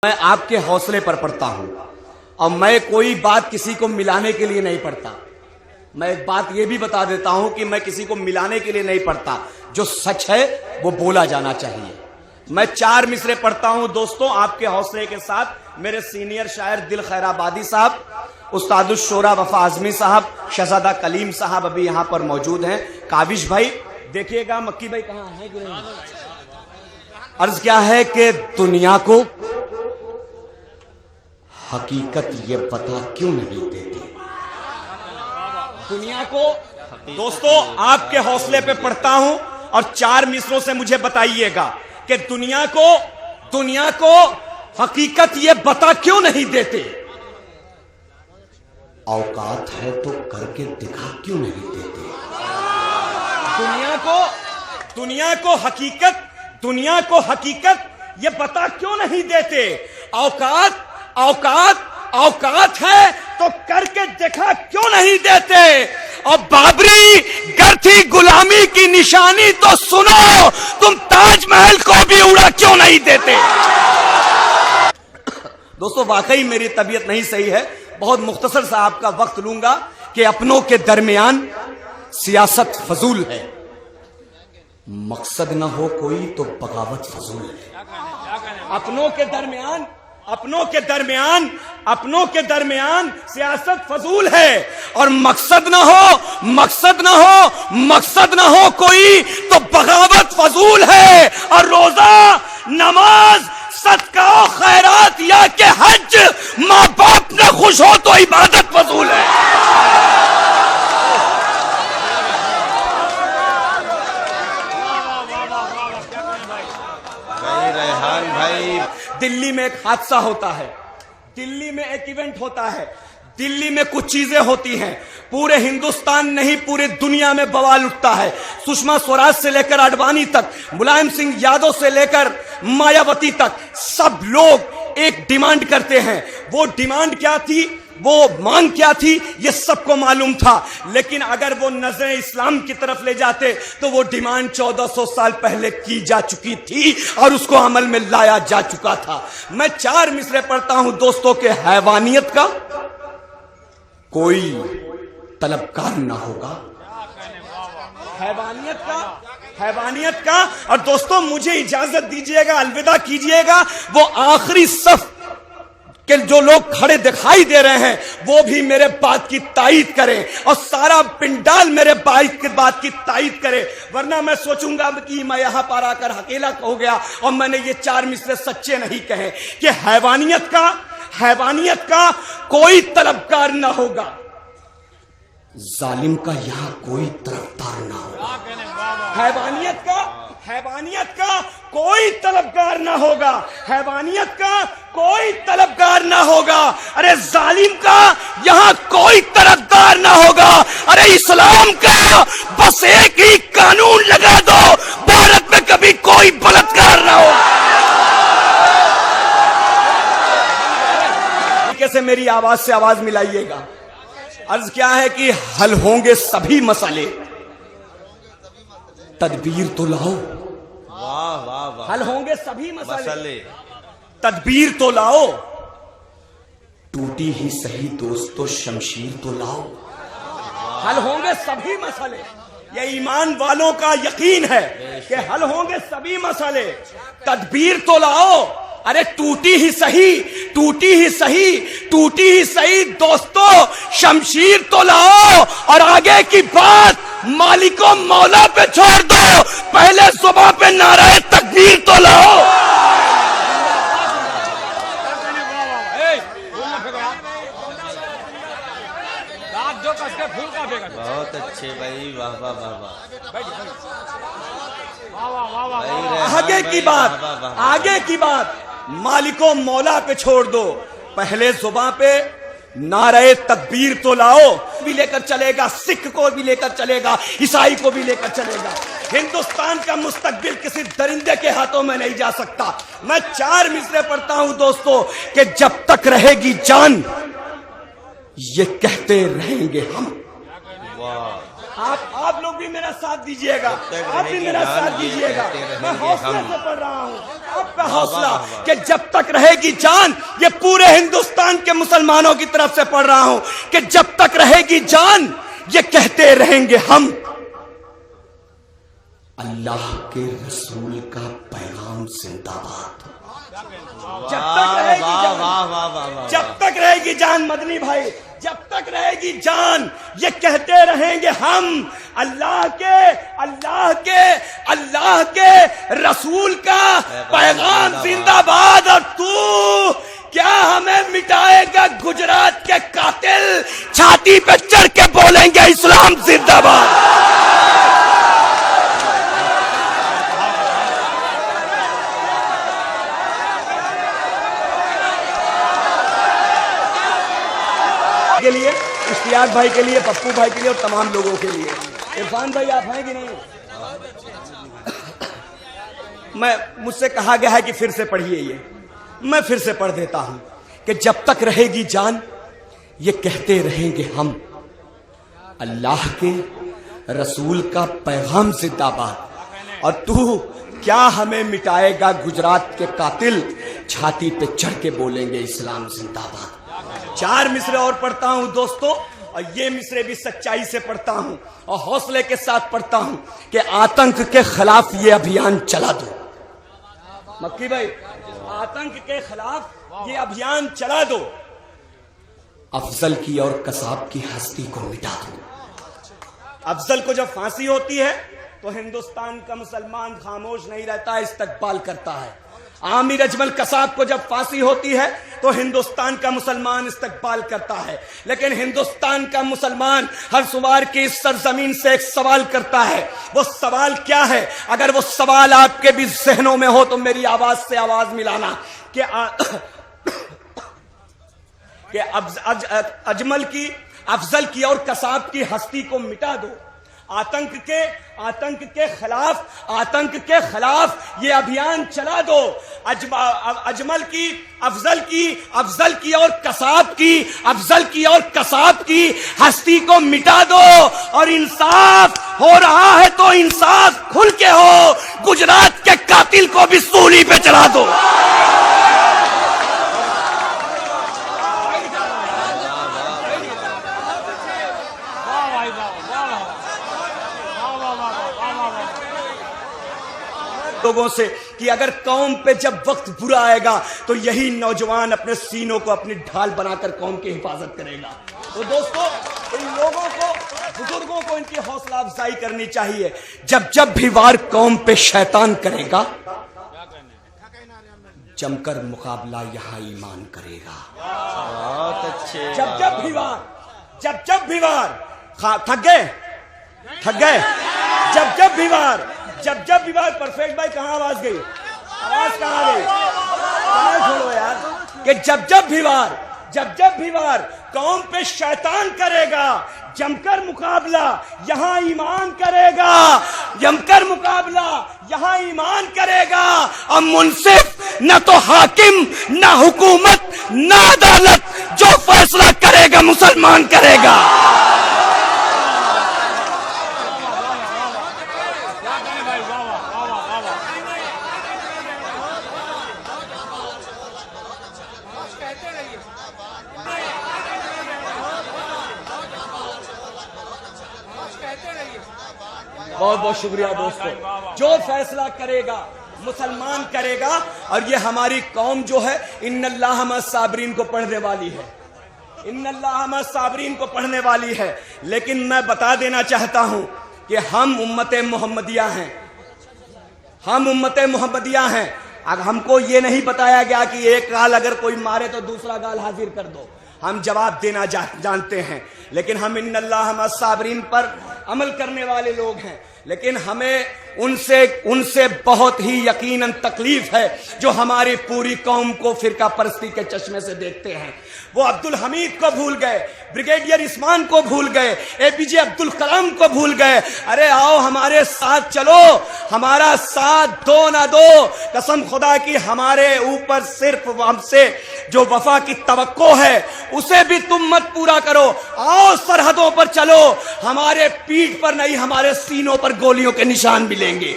मैं आपके हौसले पर पढ़ता हूं और मैं कोई बात किसी को मिलाने के लिए नहीं पढ़ता। मैं एक बात यह भी बता देता हूं कि मैं किसी को मिलाने के लिए नहीं पढ़ता। जो सच है वो बोला जाना चाहिए। मैं 4 मिसरे पढ़ता हूं दोस्तों आपके हौसले के साथ। मेरे सीनियर शायर दिल खैराबादी साहब, उस्तादुश शोरा वफा आजमी साहब, शहजादा कलीम साहब अभी यहां पर मौजूद हैं। काविश भाई देखिएगा, मक्की भाई कहां है? अर्ज क्या है कि दुनिया को हकीकत ये बता क्यों नहीं देती। दुनिया को दोस्तों आपके हौसले पे पढ़ता हूं और 4 मिसरों से मुझे बताइएगा कि दुनिया को हकीकत ये बता क्यों नहीं देते। औकात है तो करके दिखा क्यों नहीं देते। दुनिया को हकीकत ये बता क्यों नहीं देते। औकात है तो करके दिखा क्यों नहीं देते। और बाबरी गर थी गुलामी की निशानी तो सुनो, तुम ताजमहल को भी उड़ा क्यों नहीं देते। दोस्तों वाकई मेरी तबीयत नहीं सही है। बहुत मुख्तसर सा आपका वक्त लूंगा कि अपनों के दरमियान सियासत फजूल है, मकसद ना हो कोई तो बगावत फजूल है। अपनों के दरमियान सियासत फजूल है और मकसद ना हो कोई तो बगावत फजूल है। और रोजा, नमाज, सदका, खैरात या के हज, माँ बाप न खुश हो तो इबादत फजूल है। भाई दिल्ली में एक हादसा होता है, दिल्ली में एक इवेंट होता है, दिल्ली में कुछ चीजें होती हैं, पूरे हिंदुस्तान नहीं पूरे दुनिया में बवाल उठता है। सुषमा स्वराज से लेकर आडवाणी तक, मुलायम सिंह यादव से लेकर मायावती तक सब लोग एक डिमांड करते हैं। वो डिमांड क्या थी, वो मांग क्या थी, ये सबको मालूम था। लेकिन अगर वो नजरें इस्लाम की तरफ ले जाते तो वो डिमांड 1400 साल पहले की जा चुकी थी और उसको अमल में लाया जा चुका था। मैं 4 मिसरे पढ़ता हूं दोस्तों के हैवानियत का कोई तलबकार ना होगा। हैवानियत का। और दोस्तों मुझे इजाजत दीजिएगा, अलविदा कीजिएगा। वो आखिरी सफ कि जो लोग खड़े दिखाई दे रहे हैं वो भी मेरे बात की तायीद करें और सारा पिंडाल मेरे बात की तायीद करे। वरना मैं सोचूंगा कि मैं यहां पर आकर अकेला हो गया और मैंने ये 4 मिसरे सच्चे नहीं कहे कि हैवानियत का कोई तलबकार ना होगा, जालिम का यहां कोई तरफदार ना होगा। हैवानियत का कोई तलबकार ना होगा, हैवानियत का कोई तलबकार ना होगा। अरे जालिम का यहां कोई तरफदार ना होगा। अरे इस्लाम का बस एक ही कानून लगा दो, भारत में कभी कोई बलात्कार ना हो। कैसे मेरी आवाज से आवाज मिलाइएगा। अर्ज क्या है कि हल होंगे सभी मसले, तदबीर तो लाओ। वाह वाह वाह। हल होंगे सभी मसले, तदबीर तो लाओ। टूटी ही सही दोस्तों शमशीर तो लाओ। हल होंगे सभी मसले, ये ईमान वालों का यकीन है कि हल होंगे सभी मसले, तदबीर तो लाओ। अरे टूटी ही सही दोस्तों शमशीर तो लाओ। और आगे की बात मालिको मौला पे छोड़ दो, पहले सुबह पे नारे तकबीर तो लाओ। बहुत अच्छे भाई, वाह वाह वाह वाह। आगे की बात मालिको मौला पे छोड़ दो, पहले जुबान पे नारे तकबीर तो लाओ। भी लेकर चलेगा, सिख को भी लेकर चलेगा, ईसाई को भी लेकर चलेगा। हिंदुस्तान का मुस्तकबिल किसी दरिंदे के हाथों में नहीं जा सकता। मैं 4 मिसरे पढ़ता हूं दोस्तों कि जब तक रहेगी जान ये कहते रहेंगे हम। वाह। आप लोग भी मेरा साथ दीजिएगा, आप भी रहेगी मेरा जान, साथ ये दीजिएगा। कहते रहेंगे मैं हौसले हम। से पढ़ रहा हूँ, आपका हौसला वाह, वाह। कि जब तक रहेगी जान, ये पूरे हिंदुस्तान के मुसलमानों की तरफ से पढ़ रहा हूँ कि जब तक रहेगी जान, ये कहते रहेंगे हम, अल्लाह के रसूल का पैगाम जिंदाबाद। जब तक रहेगी वाह जान, वाह वाह वाह वाह। जब तक रहेगी जान मदनी भाई, जब तक रहेगी जान, ये कहते रहेंगे हम, अल्लाह के रसूल का पैगाम जिंदाबाद। और तू क्या हमें मिटाएगा गुजरात के कातिल, छाती पे चढ़ के बोलेंगे इस्लाम जिंदाबाद। के लिए, इश्तियाक भाई के लिए, पप्पू भाई के लिए और तमाम लोगों के लिए। इरफान भाई आप हैं कि नहीं? मुझसे कहा गया है कि फिर से पढ़िए, ये मैं फिर से पढ़ देता हूं कि जब तक रहेगी जान, ये कहते रहेंगे हम, अल्लाह के रसूल का पैगाम जिंदाबाद। और तू क्या हमें मिटाएगा गुजरात के कातिल, छाती पे चढ़ के बोलेंगे इस्लाम जिंदाबाद। 4 मिसरे और पढ़ता हूं दोस्तों, और ये मिसरे भी सच्चाई से पढ़ता हूं और हौसले के साथ पढ़ता हूं कि आतंक के खिलाफ ये अभियान चला दो। मक्की भाई, आतंक के खिलाफ ये अभियान चला दो। अफजल की और कसाब की हस्ती को मिटा दो। अफजल को जब फांसी होती है तो हिंदुस्तान का मुसलमान खामोश नहीं रहता, इस्तकबाल करता है। आमिर अजमल कसाब को जब फांसी होती है तो हिंदुस्तान का मुसलमान इस्तकबाल करता है। लेकिन हिंदुस्तान का मुसलमान हर सुवार की इस सरजमीन से एक सवाल करता है। वो सवाल क्या है? अगर वो सवाल आपके भी जहनों में हो तो मेरी आवाज से आवाज मिलाना कि अफजल की और कसाब की हस्ती को मिटा दो। आतंक के खिलाफ ये अभियान चला दो। अफजल की और कसाब की हस्ती को मिटा दो। और इंसाफ हो रहा है तो इंसाफ खुल के हो, गुजरात के कातिल को भी सूली पे चढ़ा दो। लोगों से कि अगर कौम पे जब वक्त बुरा आएगा तो यही नौजवान अपने सीनों को अपनी ढाल बनाकर कौम की हिफाजत करेगा। तो दोस्तों, इन लोगों को, बुजुर्गों को इनकी हौसला अफजाई करनी चाहिए। जब भी वार कौम पे शैतान करेगा, जमकर मुकाबला यहाँ ईमान करेगा। बहुत अच्छे। जब भी वार थक गए। जब भी वार परफेक्ट भाई, कहाँ आवाज गई? आवाज कहाँ गई? छोड़ो यार। कि जब भी वार कौम पे शैतान करेगा, जमकर मुकाबला यहाँ ईमान करेगा। और मुंसिफ न तो हाकिम, न हुकूमत, न अदालत, जो फैसला करेगा मुसलमान करेगा। बहुत बहुत शुक्रिया दोस्तों। जो फैसला करेगा मुसलमान करेगा। और ये हमारी कौम जो है इन्नल्लाह मअस साबिरीन को पढ़ने वाली है। लेकिन मैं बता देना चाहता हूं कि हम उम्मते मोहम्मदिया हैं। अब हमको ये नहीं बताया गया कि एक गाल अगर कोई मारे तो दूसरा गाल हाजिर कर दो। हम जवाब देना जानते हैं। लेकिन हम इन्नल्लाह मअस साबिरीन पर अमल करने वाले लोग हैं। लेकिन हमें उनसे बहुत ही यकीनन तकलीफ है जो हमारी पूरी कौम को फिरका परस्ती के चश्मे से देखते हैं। वो अब्दुल हमीद को भूल गए, ब्रिगेडियर इस्मान को भूल गए, एपीजे अब्दुल कलाम को भूल गए। अरे आओ हमारे साथ चलो, हमारा साथ दो ना दो। कसम खुदा की हमारे ऊपर सिर्फ हमसे जो वफा की तवक्को है उसे भी तुम मत पूरा करो। आओ सरहदों पर चलो, हमारे पीठ पर नहीं हमारे सीनों पर गोलियों के निशान मिलेंगे।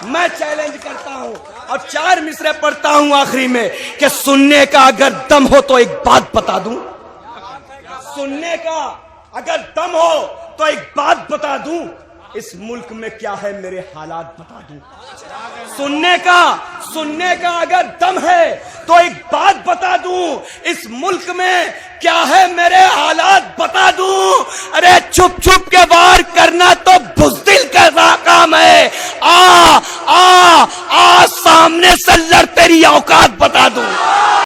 मैं चैलेंज करता हूं और 4 मिसरे पढ़ता हूं आखिरी में कि सुनने का अगर दम हो तो एक बात बता दूं, सुनने का अगर दम हो तो एक बात बता दूं, इस मुल्क में क्या है मेरे हालात बता दूं। सुनने का अगर दम है तो एक बात बता दूं, इस मुल्क में क्या है मेरे हालात बता दूं। अरे छुप छुप के वार